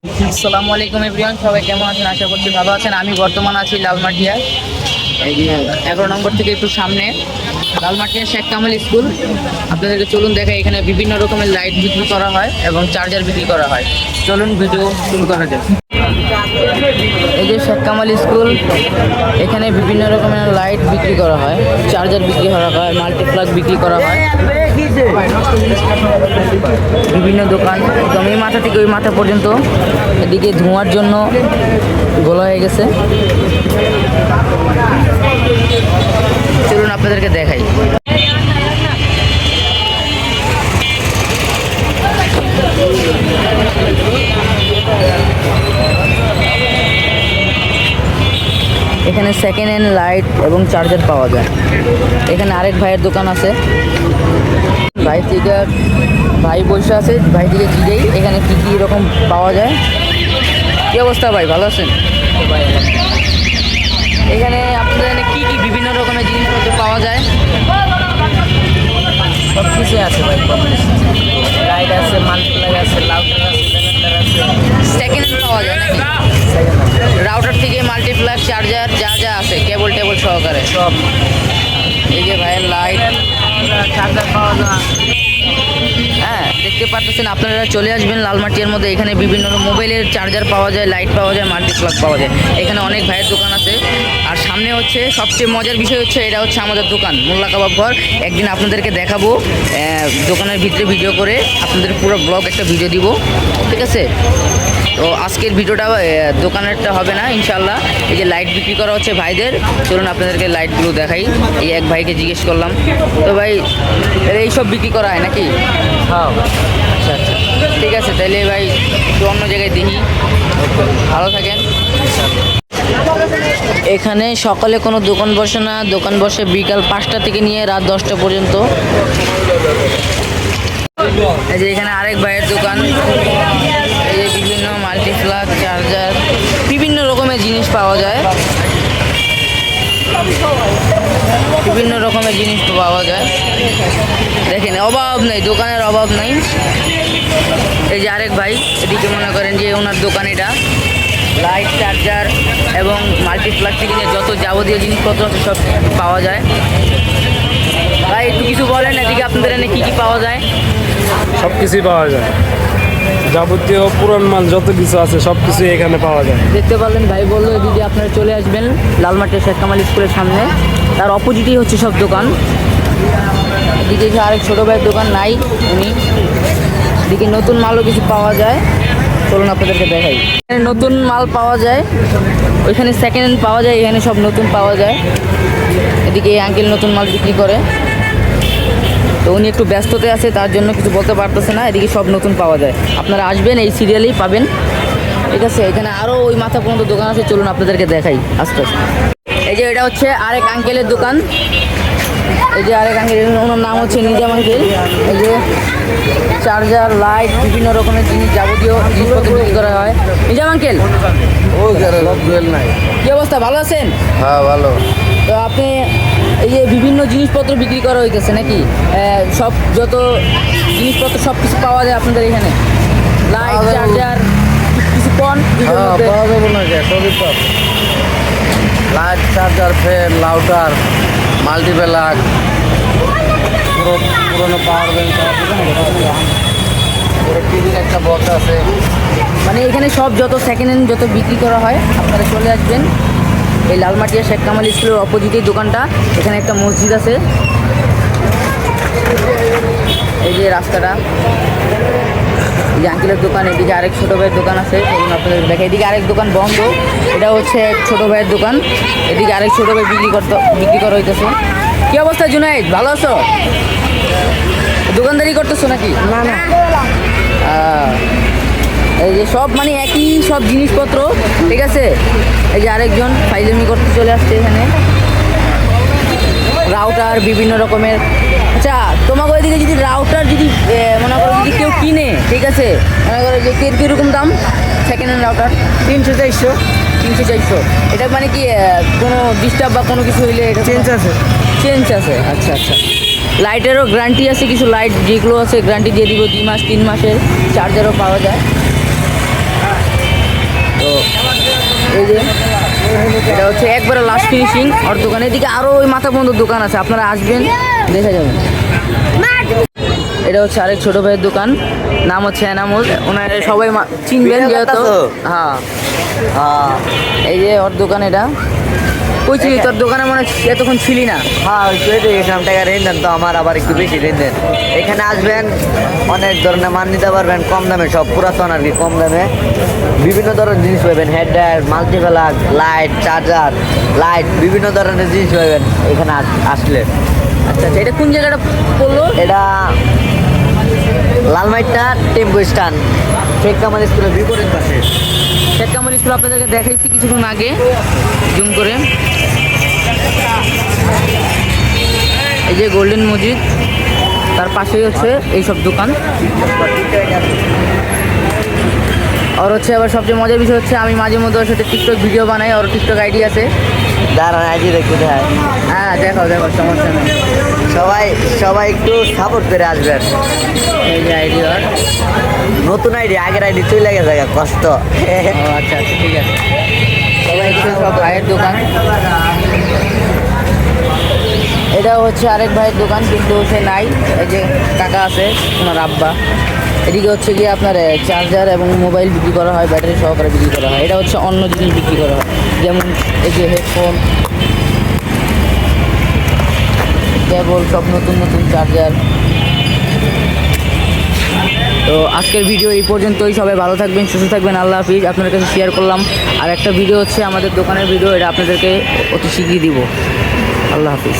আসসালামু আলাইকুম এভরিওয়ান, সবাই কেমন আছেন? আশা করছি ভালো আছেন। আমি বর্তমান আছি লালমাটিয়া, এই যে 11 নম্বর থেকে একটু সামনে লালমাটিয়া শেখ কামাল স্কুল। আপনাদেরকে চলুন দেখাই, এখানে বিভিন্ন রকমের লাইট বিক্রি করা হয় এবং চার্জার বিক্রি করা হয়। চলুন ভিডিও শুরু করা যাক। এই যে শেখ কামাল স্কুল, এখানে বিভিন্ন রকমের লাইট বিক্রি করা হয়, চার্জার বিক্রি করা হয়, মাল্টিপ্লাগ বিক্রি করা হয়, বিভিন্ন দোকান একদম এই মাথা থেকে ওই মাথা পর্যন্ত। এদিকে ধোঁয়ার জন্য গোলা হয়ে গেছে। চলুন আপনাদেরকে দেখাই। এখানে সেকেন্ড হ্যান্ড লাইট এবং চার্জার পাওয়া যায়। এখানে আরেক ভাইয়ের দোকান আছে, ভাই বসে আছে, ভাই থেকে জিগেই এখানে কী কী রকম পাওয়া যায়। কী অবস্থা ভাই, ভালো আছেন? এখানে আপনাদের এখানে কী কী বিভিন্ন রকমের জিনিসপত্র পাওয়া যায়? সব কিছুই আছে ভাই, লাইট আছে, মাল্টিপ্লাগ আছে, লাউটার আছে, ব্যানার আছে, সেকেন্ড হ্যান্ড পাওয়া যায় নাকি? রাউটার থেকে মাল্টিপ্লাগ, চার্জার যা যা আছে, কেবল টেবল সহকারে সব। এই যে ভাইয়ের লাইট, চার্জার পাওয়া যায়। হ্যাঁ, দেখতে পাচ্ছেন আপনারা, চলে আসবেন লালমাটিয়ার মধ্যে। এখানে বিভিন্ন মোবাইলের চার্জার পাওয়া যায়, লাইট পাওয়া যায়, মাল্টিপ্লাগ পাওয়া যায়। এখানে অনেক ভাইয়ের দোকান আছে। আর সামনে হচ্ছে সবচেয়ে মজার বিষয় হচ্ছে, এটা হচ্ছে আমাদের দোকান মোল্লা কাবাব ঘর। একদিন আপনাদেরকে দেখাবো দোকানের ভিতরে ভিডিও করে, আপনাদের পুরো ব্লগ একটা ভিডিও দিব, ঠিক আছে? তো আজকের ভিডিওটা দোকানেরটা হবে না ইনশাল্লাহ। এই যে লাইট বিক্রি করা হচ্ছে ভাইদের, চলুন আপনাদেরকে লাইটগুলো দেখাই। এই এক ভাইকে জিজ্ঞেস করলাম, তো ভাই এইসব বিক্রি করা হয় নাকি? হ্যাঁ। আচ্ছা আচ্ছা, ঠিক আছে, তাহলে ভাই একটু অন্য জায়গায় দেখি। ভালো থাকেন। এখানে সকালে কোনো দোকান বসে না, দোকান বসে বিকাল 5টা থেকে নিয়ে রাত 10টা পর্যন্ত। এই যে এখানে আরেক ভাইয়ের দোকান, এই যে বিভিন্ন মাল্টিপ্লাগ, চার্জার, বিভিন্ন রকমের জিনিস পাওয়া যায়, বিভিন্ন রকমের জিনিস পাওয়া যায়। দেখেন, অভাব নেই, দোকানের অভাব নেই। এই যে আরেক ভাই, এদিকে মনে করেন যে ওনার দোকান, এটা লাইট, চার্জার এবং মাল্টিপ্লাগ থেকে নিয়ে যত যাবতীয় জিনিসপত্র আছে সব পাওয়া যায়। ভাই একটু কিছু বলেন, এদিকে আপনাদের এখানে কী কী পাওয়া যায়? সব কিছুই পাওয়া যায়, যাবতীয় পুরান মাল যত কিছু আছে সব কিছুই এখানে পাওয়া যায়। দেখতে পারলেন, ভাই বললো দিদি আপনারা চলে আসবেন লালমাটিয়া শেখ কামাল স্কুলের সামনে, তার অপোজিটেই হচ্ছে সব দোকান। এদিকে আরেক ছোটো ভাইয়ের দোকান নাই উনি। এদিকে নতুন মালও কিছু পাওয়া যায়, চলুন আপনাদেরকে দেখাই। এখানে নতুন মাল পাওয়া যায়, ওইখানে সেকেন্ড হ্যান্ড পাওয়া যায়, এখানে সব নতুন পাওয়া যায়। এদিকে এই আঙ্কেল নতুন মাল বিক্রি করে, তো উনি একটু ব্যস্ততে আছে, তার জন্য কিছু বলতে পারতেছে না। এদিকে সব নতুন পাওয়া যায়, আপনারা আসবেন, এই সিরিয়ালেই পাবেন, ঠিক আছে? এখানে আরও ওই মাথা পর্যন্ত দোকান আছে, চলুন আপনাদেরকে দেখাই আস্তে আস্তে। এই যে এটা হচ্ছে আরেক আঙ্কেলের দোকান, এই যে আরেক আঙ্কেল, ওনার নাম হচ্ছে নিজাম আঙ্কেল। এই যে চার্জার, লাইট, বিভিন্ন রকমের জিনিস, যাবতীয় জিনিসপত্র বিক্রি করা হয়। নিজাম আঙ্কেল, কি অবস্থা, ভালো আছেন? হ্যাঁ ভালো। তো আপনি এই যে বিভিন্ন জিনিসপত্র বিক্রি করা হইতেছে নাকি? সব যত জিনিসপত্র সব কিছু পাওয়া যায় আপনাদের এখানে, লাইট, চার্জার, কিছু কন পাওয়া যাবো না, সবই পাব। লাইট, চার্জার, ফ্যান, লাউটার, মাল্টিপ্লাগ, পুরোনো পাওয়ার ব্যাংক, টিভির একটা বক্স আছে। মানে এখানে সব যত সেকেন্ড হ্যান্ড যত বিক্রি করা হয়, আপনারা চলে আসবেন এই লালমাটিয়া শেখ কামাল স্কুলের অপোজিটেই দোকানটা। এখানে একটা মসজিদ আছে, এই যে রাস্তাটা, এই যে আঙ্কেলের দোকান। এদিকে আরেক ছোটো ভাইয়ের দোকান আছে, এবং আপনাদের দেখে এদিকে আরেক দোকান বন্ধ, এটা হচ্ছে এক ছোটো ভাইয়ের দোকান। এদিকে আরেক ছোটো ভাই বিক্রি করা হইতেছে। কী অবস্থা জুনাইদ, ভালো আছো? দোকানদারি করতেছো নাকি? না না, এই যে সব মানে একই সব জিনিসপত্র, ঠিক আছে? এই যে আরেকজন ফাইজলামি করতে চলে আসছে এখানে, রাউটার বিভিন্ন রকমের। আচ্ছা, তোমাকে ওইদিকে যদি রাউটার যদি মনে করো যদি কেউ কিনে, ঠিক আছে, মনে করো যে কীরকম দাম সেকেন্ড হ্যান্ড রাউটার? 300-400। 300-400। এটা মানে কি কোনো ডিস্টার্ব বা কোনো কিছু হইলে চেঞ্জ আছে? চেঞ্জ আছে, আচ্ছা আচ্ছা। লাইটেরও গ্যারান্টি আছে, কিছু লাইট যেগুলো আছে গ্যারান্টি দিয়ে দিব 2 মাস 3 মাসের। চার্জারও পাওয়া যায়। হচ্ছে একবারে লাস্ট ফিনিশিং ওর দোকান। এদিকে আরও ওই মাথা বন্ধুর দোকান আছে, আপনারা আসবেন দেখে যাবেন। এটা হচ্ছে আরেক ছোট ভাইয়ের দোকান, নাম হচ্ছে এনামুল। ওনার সবাই চিনবেন যেহেতু। হ্যাঁ, এই যে ওর দোকান। এটা কই ছিলি তোর দোকানে? মনে হয় এতক্ষণ ছিলি না। হ্যাঁ ওই চলে গেছিলাম, টাকা ঋণ দেন তো আমার আবার একটু বেশি ঋণ দেন। এখানে আসবেন, অনেক ধরনের মান নিতে পারবেন কম দামে, সব পুরাতন আর কি কম দামে। বিভিন্ন ধরনের জিনিস পাবেন, headlight, multiplug, light, charger, light, বিভিন্ন ধরনের জিনিস পাবেন এখানে আসলে। আচ্ছা আচ্ছা, এটা কোন জায়গাটা পড়লো? এটা লালমাইটটা টেম্পো স্ট্যান্ড, শেখ কামাল স্কুলের বিপরীত পাশে। শেখ কামাল স্কুল আপনাদেরকে দেখাইছি কিছুক্ষণ আগে জুম করে। এই যে গোল্ডেন মসজিদ, তার পাশেই হচ্ছে এইসব দোকান। আর হচ্ছে আবার সবচেয়ে মজার বিষয় হচ্ছে আমি মাঝে মধ্যে ওর সাথে টিকটক ভিডিও বানাই, ওর টিকটক আইডি আছে। দাঁড়ান আইডি দেখতে দেয়। হ্যাঁ দেখাও দেখাও, সমস্যা নেই। সবাই সবাই একটু সাপোর্ট করে আসবেন। এই যে আইডি ওর। নতুন আইডি, আগের আইডি চলে গেছে, কষ্ট। ও আচ্ছা আচ্ছা, ঠিক আছে। সবাই একটু সব ভাইয়ের দোকান। এটা হচ্ছে আরেক ভাইয়ের দোকান, কিন্তু সে নাই। এই যে কাকা আছে, ওনার আব্বা। এদিকে হচ্ছে গিয়ে আপনার চার্জার এবং মোবাইল বিক্রি করা হয়, ব্যাটারি সহকারে বিক্রি করা হয়। এটা হচ্ছে অন্য জিনিস বিক্রি করা হয়, যেমন এই যে হেডফোন, কেবল, সব নতুন নতুন চার্জার। তো আজকের ভিডিও এই পর্যন্তই। সবাই ভালো থাকবেন, সুস্থ থাকবেন। আল্লাহ হাফিজ। আপনাদের কাছে শেয়ার করলাম। আর একটা ভিডিও হচ্ছে আমাদের দোকানের ভিডিও, এটা আপনাদেরকে অতি শীঘ্রই দিব। আল্লাহ হাফিজ।